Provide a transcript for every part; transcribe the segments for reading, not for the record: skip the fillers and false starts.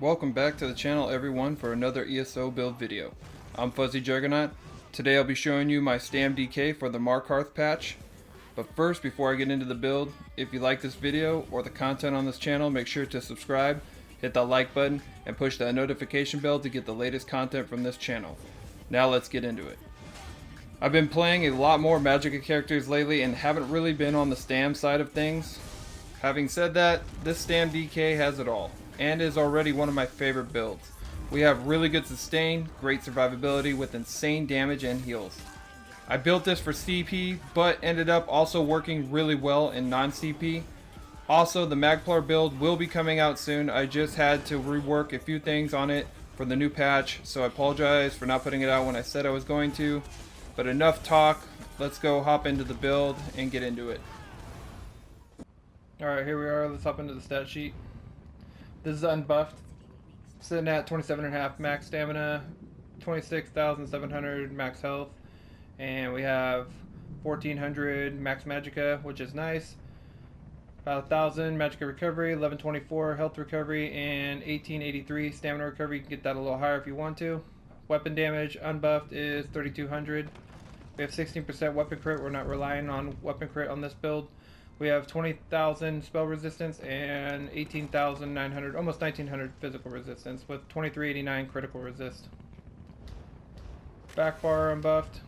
Welcome back to the channel everyone for another ESO build video. I'm Fuzzy Juggernaut. Today I'll be showing you my Stam DK for the Markarth patch. But first, before I get into the build, if you like this video or the content on this channel, make sure to subscribe, hit that like button, and push that notification bell to get the latest content from this channel. Now let's get into it. I've been playing a lot more Magicka characters lately and haven't really been on the Stam side of things. Having said that, this Stam DK has it all, and is already one of my favorite builds. We have really good sustain, great survivability with insane damage and heals. I built this for CP, but ended up also working really well in non-CP. Also, the Magplar build will be coming out soon. I just had to rework a few things on it for the new patch, so I apologize for not putting it out when I said I was going to. But enough talk, let's go hop into the build and get into it. Alright, here we are, let's hop into the stat sheet. This is unbuffed, sitting at 27.5 max stamina, 26,700 max health, and we have 1,400 max magicka, which is nice. About 1,000 magicka recovery, 1124 health recovery, and 1883 stamina recovery. You can get that a little higher if you want to. Weapon damage unbuffed is 3,200. We have 16% weapon crit. We're not relying on weapon crit on this build. We have 20,000 spell resistance and 18,900, almost 1,900 physical resistance with 2389 critical resist. Back bar unbuffed,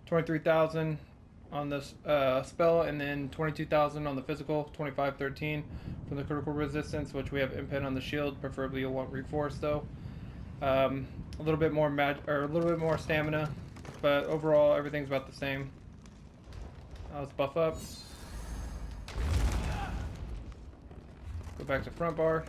23,000 on this spell, and then 22,000 on the physical, 2513 from the critical resistance, which we have impen on the shield. Preferably you'll want reforce though. A little bit more stamina, but overall everything's about the same. Let's buff up. Go back to front bar.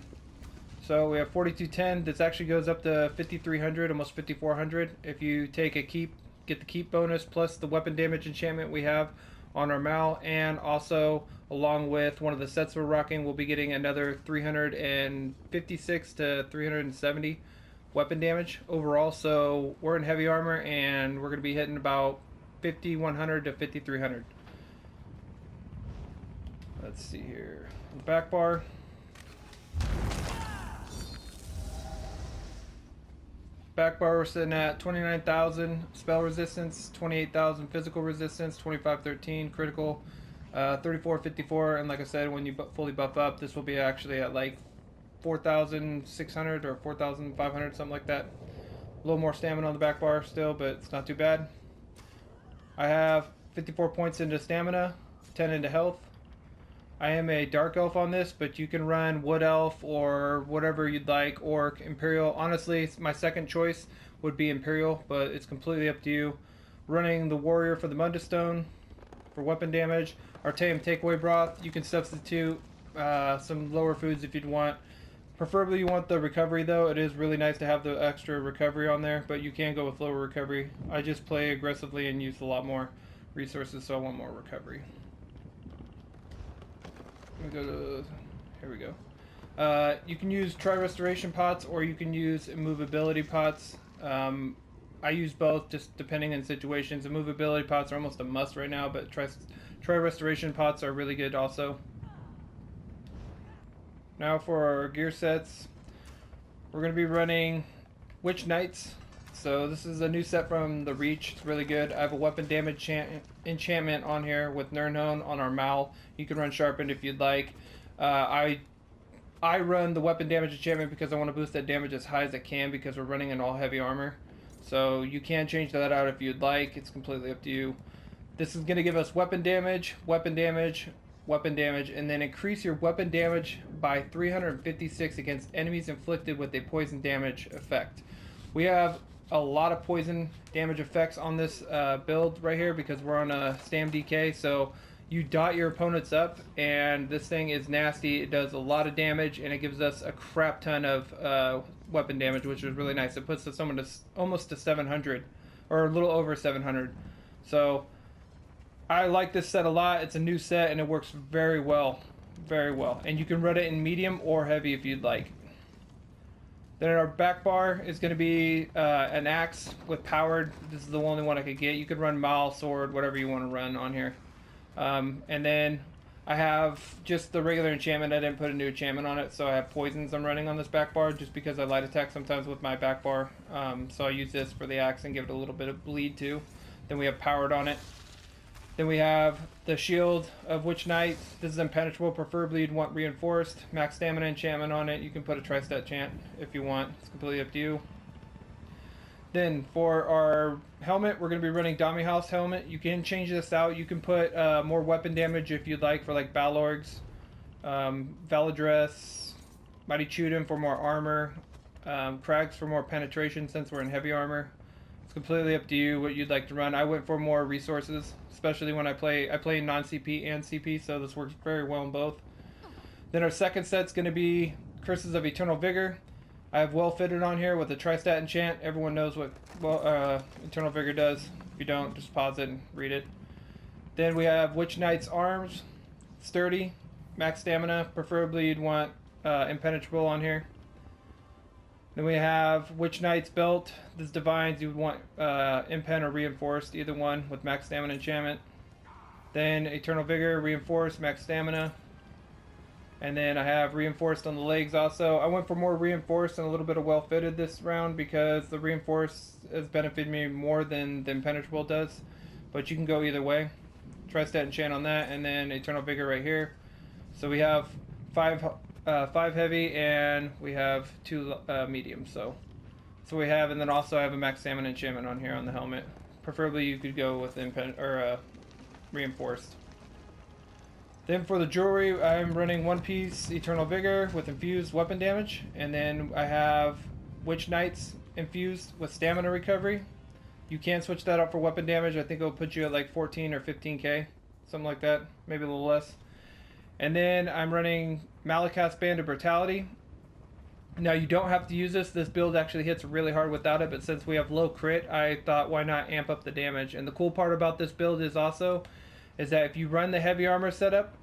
So we have 4210. This actually goes up to 5,300, almost 5,400. If you take a keep, get the keep bonus plus the weapon damage enchantment we have on our Mal, and also along with one of the sets we're rocking, we'll be getting another 356 to 370 weapon damage overall. So we're in heavy armor and we're going to be hitting about 5,100 to 5,300. Let's see here. The back bar. Back bar, we're sitting at 29,000 spell resistance, 28,000 physical resistance, 2513 critical, 3454, and like I said, when you fully buff up, this will be actually at like 4,600 or 4,500, something like that. A little more stamina on the back bar still, but it's not too bad. I have 54 points into stamina, 10 into health. I am a dark elf on this, but you can run wood elf or whatever you'd like, orc, imperial. Honestly, my second choice would be imperial, but it's completely up to you. Running the warrior for the Mundustone for weapon damage. Artaeum takeaway broth. You can substitute some lower foods if you'd want. Preferably you want the recovery though. It is really nice to have the extra recovery on there, but you can go with lower recovery. I just play aggressively and use a lot more resources, so I want more recovery. Here we go. You can use tri-restoration pots or you can use immovability pots. I use both just depending on situations. Immovability pots are almost a must right now, but tri-restoration pots are really good also. Now for our gear sets, we're going to be running Witch Knights. So this is a new set from the Reach. It's really good. I have a weapon damage enchantment on here with Nirnhone on our Mal. You can run Sharpened if you'd like. I run the weapon damage enchantment because I want to boost that damage as high as I can because we're running in all heavy armor. So you can change that out if you'd like. It's completely up to you. This is going to give us weapon damage, weapon damage, weapon damage, and then increase your weapon damage by 356 against enemies inflicted with a poison damage effect. We have a lot of poison damage effects on this build right here because we're on a Stam DK, so you dot your opponents up and this thing is nasty. It does a lot of damage and it gives us a crap ton of weapon damage, which is really nice. It puts us almost to 700 or a little over 700. So I like this set a lot. It's a new set and it works very well, and you can run it in medium or heavy if you'd like. Then our back bar is going to be an axe with powered. This is the only one I could get. You could run maul, sword, whatever you want to run on here. And then I have just the regular enchantment. I didn't put a new enchantment on it, so I have poisons I'm running on this back bar just because I light attack sometimes with my back bar. So I use this for the axe and give it a little bit of bleed too. Then we have powered on it. Then we have the shield of Witch Knight. This is impenetrable. Preferably you'd want reinforced. Max stamina enchantment on it. You can put a tri-stat chant if you want. It's completely up to you. Then for our helmet, we're going to be running Dami House helmet. You can change this out. You can put more weapon damage if you'd like for like Balorgs, Valadress, Mighty Chudin for more armor, Krags for more penetration since we're in heavy armor. It's completely up to you what you'd like to run. I went for more resources, especially when I play non-CP and CP, so this works very well in both. Then our second set's going to be Curses of Eternal Vigor. I have well fitted on here with a tri-stat enchant. Everyone knows what Eternal Vigor does. If you don't, just pause it and read it. Then we have Witch Knight's Arms, Sturdy, max stamina. Preferably you'd want Impenetrable on here. Then we have Witch Knight's Belt. This Divines, you would want Impen or Reinforced, either one, with max stamina enchantment. Then Eternal Vigor, Reinforced, max stamina. And then I have Reinforced on the legs also. I went for more Reinforced and a little bit of well-fitted this round because the Reinforced has benefited me more than the Impenetrable does. But you can go either way. Tri-stat enchant on that, and then Eternal Vigor right here. So we have five heavy, and we have 2 medium. So we have, and then also I have a max stamina enchantment on here on the helmet. Preferably you could go with Reinforced. Then for the jewelry, I'm running one piece Eternal Vigor with infused weapon damage, and then I have Witch Knights infused with stamina recovery. You can switch that up for weapon damage. I think it'll put you at like 14 or 15k, something like that, maybe a little less. And then I'm running Markarth's Band of Brutality. Now you don't have to use this. This build actually hits really hard without it, but since we have low crit, I thought why not amp up the damage. And the cool part about this build is that if you run the heavy armor setup,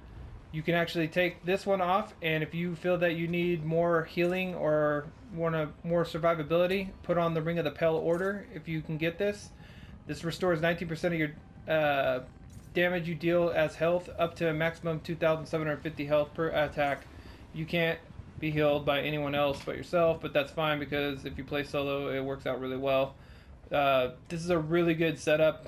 you can actually take this one off, and if you feel that you need more healing or want more survivability, put on the Ring of the Pale Order if you can get this. This restores 19% of your damage you deal as health up to a maximum 2,750 health per attack. You can't be healed by anyone else but yourself, but that's fine because if you play solo, it works out really well. This is a really good setup.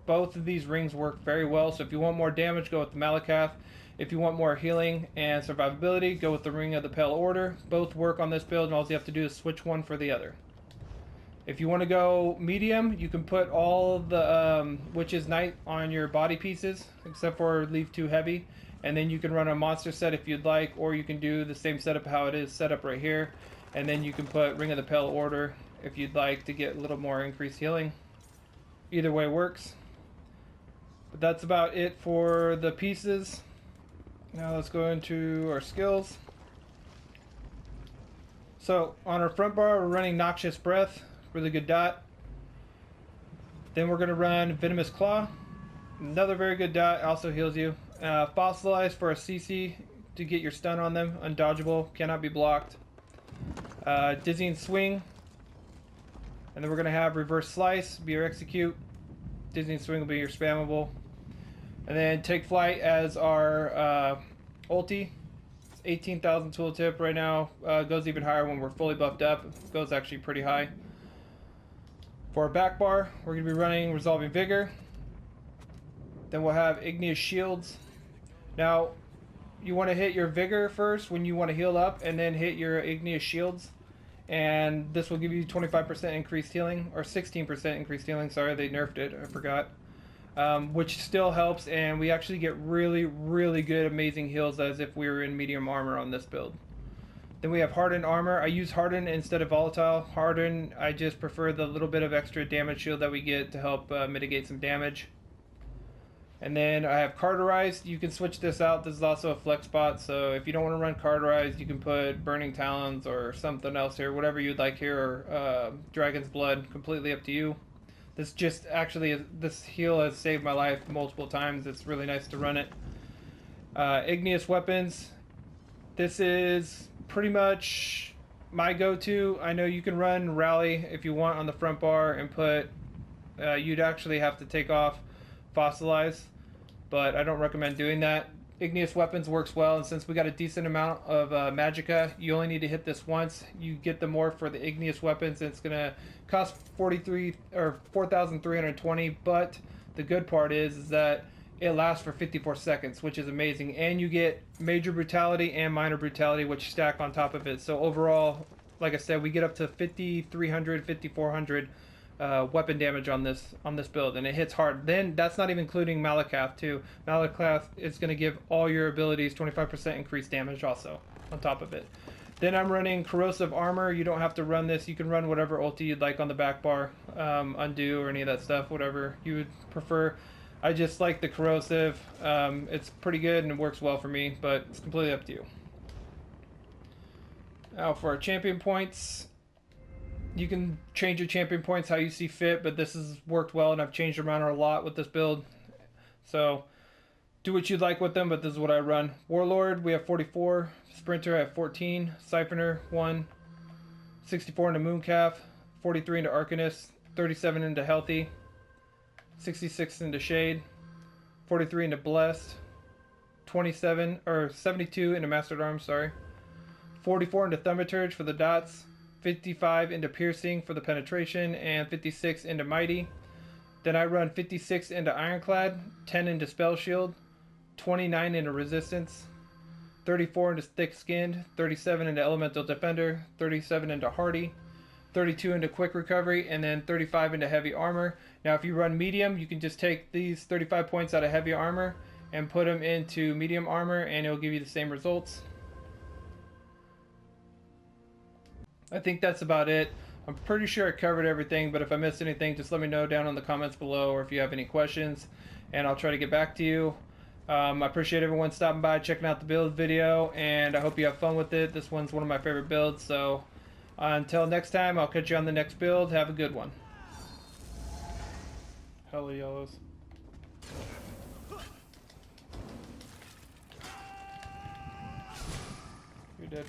Both of these rings work very well, so if you want more damage, go with the Markarth. If you want more healing and survivability, go with the Ring of the Pale Order. Both work on this build, and all you have to do is switch one for the other. If you want to go medium, you can put all the Witch's Knight on your body pieces, except for leave 2 heavy. And then you can run a monster set if you'd like, or you can do the same setup how it is set up right here. And then you can put Ring of the Pale Order if you'd like to get a little more increased healing. Either way works. But that's about it for the pieces. Now let's go into our skills. So on our front bar, we're running Noxious Breath, really good dot. Then we're going to run Venomous Claw, another very good dot, also heals you. Fossilize for a CC to get your stun on them, undodgeable, cannot be blocked. Dizzying Swing, and then we're going to have Reverse Slice, be your execute. Dizzying Swing will be your spammable. And then Take Flight as our ulti. It's 18,000 tooltip right now. Goes even higher when we're fully buffed up. Goes actually pretty high. For our back bar, we're going to be running Resolving Vigor. Then we'll have Igneous Shields. Now, you want to hit your Vigor first when you want to heal up, and then hit your Igneous Shields. And this will give you 25% increased healing, or 16% increased healing. Sorry, they nerfed it. I forgot. Which still helps, and we actually get really, really good, amazing heals as if we were in medium armor on this build. Then we have Hardened Armor. I use Hardened instead of Volatile. Hardened, I just prefer the little bit of extra damage shield that we get to help mitigate some damage. And then I have Carterized. You can switch this out. This is also a flex spot, so if you don't want to run Carterized, you can put Burning Talons or something else here, whatever you'd like here, or Dragon's Blood, completely up to you. This this heal has saved my life multiple times. It's really nice to run it. Igneous Weapons. This is pretty much my go-to, I know you can run rally if you want on the front bar and put, you'd actually have to take off fossilize, but I don't recommend doing that. Igneous weapons works well, and since we got a decent amount of magicka, you only need to hit this once. You get the more for the igneous weapons, and it's gonna cost 43 or 4,320. But the good part is that it lasts for 54 seconds, which is amazing, and you get major brutality and minor brutality, which stack on top of it. So overall, like I said, we get up to 5,300, 5,400 weapon damage on this build, and it hits hard. Then that's not even including Markarth too. Markarth is going to give all your abilities 25% increased damage also on top of it. Then I'm running corrosive armor. You don't have to run this. You can run whatever ulti you'd like on the back bar, undo or any of that stuff, whatever you would prefer. I just like the corrosive. It's pretty good and it works well for me, but it's completely up to you. Now for our champion points, you can change your champion points how you see fit, but this has worked well and I've changed around a lot with this build. So do what you'd like with them, but this is what I run. Warlord, we have 44. Sprinter, I have 14. Siphoner, 1. 64 into Mooncalf. 43 into Arcanist. 37 into Healthy. 66 into Shade. 43 into Blessed. 72 into Mastered Arms, sorry. 44 into Thaumaturge for the dots. 55 into Piercing for the penetration, and 56 into Mighty. Then I run 56 into Ironclad, 10 into Spell Shield, 29 into Resistance, 34 into Thick Skinned, 37 into Elemental Defender, 37 into Hardy, 32 into Quick Recovery, and then 35 into Heavy Armor. Now if you run Medium, you can just take these 35 points out of Heavy Armor and put them into Medium Armor, and it'll give you the same results. I think that's about it. I'm pretty sure I covered everything, but if I missed anything, just let me know down in the comments below, or if you have any questions, and I'll try to get back to you. I appreciate everyone stopping by, checking out the build video, and I hope you have fun with it. This one's one of my favorite builds, so until next time, I'll catch you on the next build. Have a good one. Hella yellows. You're dead.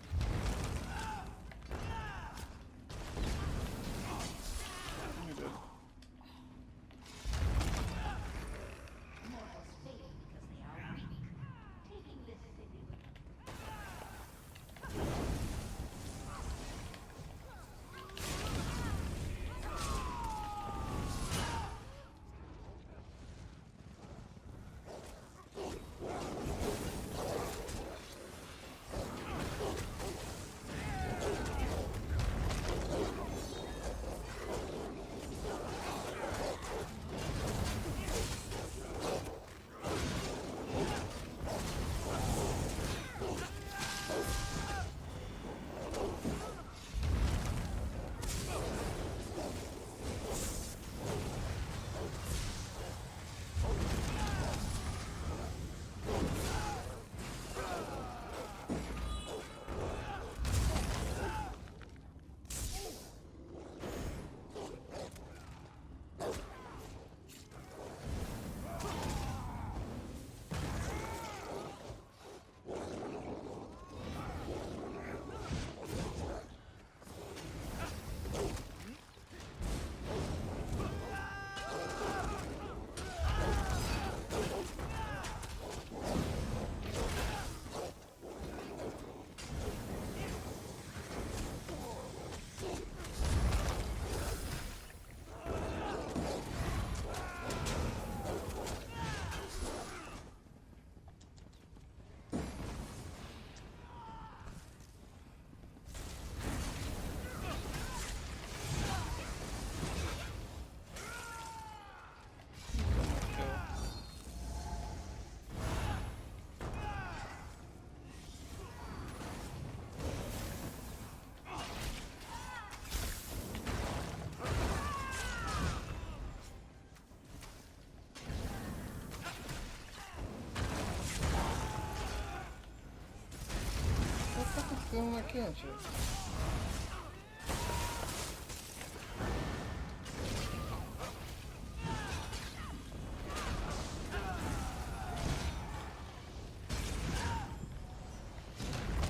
I can't you?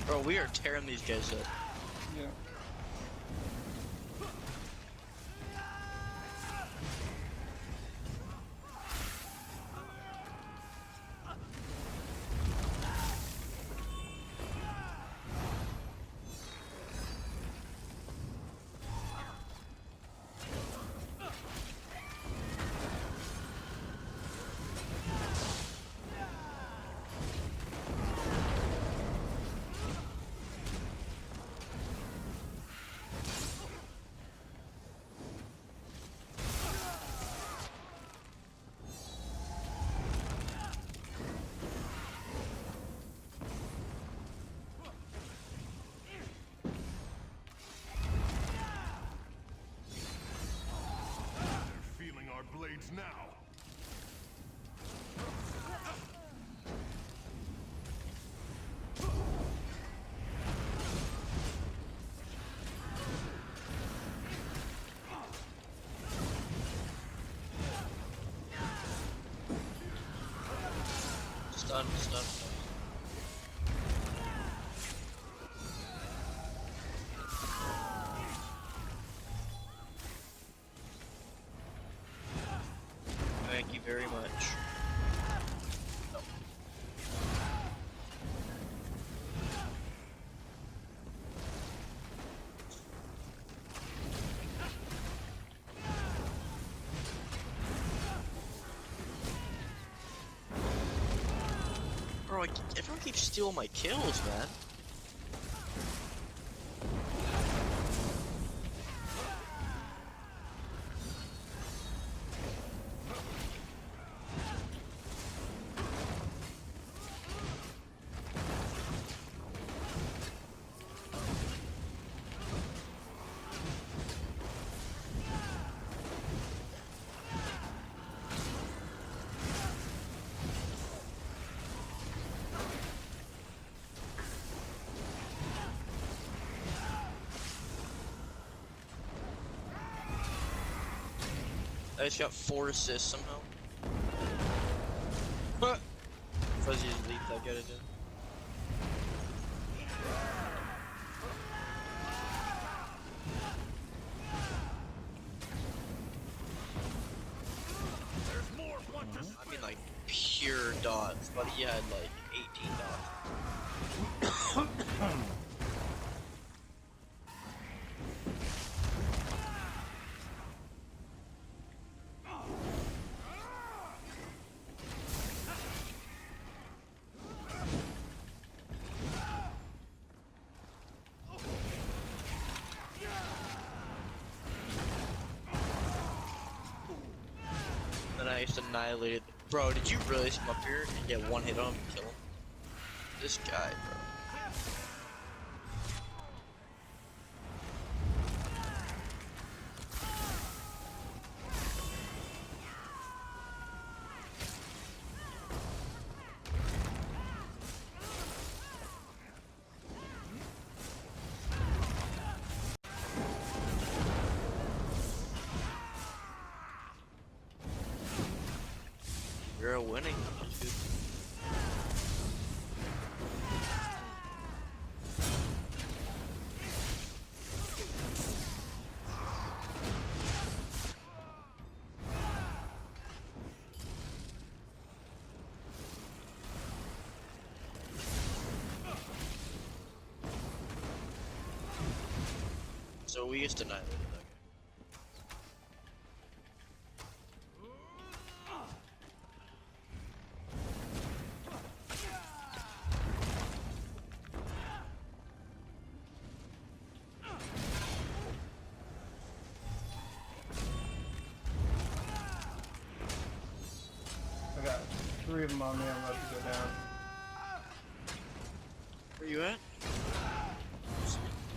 Bro, we are tearing these guys up. Yeah. blades now. Stun, stun. Thank you very much. No. Bro, everyone keeps stealing my kills, man. I just got 4 assists somehow. But Fuzzy is elite, I get it in. There's more punches. I mean like pure dots, but he had like 18 dots. Then I just annihilated. Bro, did you really come up here and get one hit on him and kill him? This guy, bro. You're winning, dude. So we used to annihilate that guy. I got 3 of them on me. I'm about to go down. Where you at?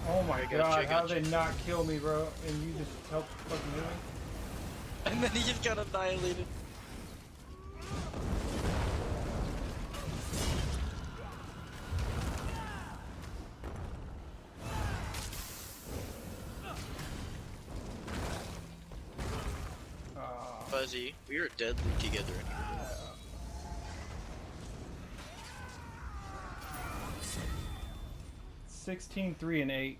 Oh my I got you, god, I how got they you. not kill me, bro? And you just helped fucking do it? And then he just got annihilated. Fuzzy, we are deadly together. 16, 3, and 8.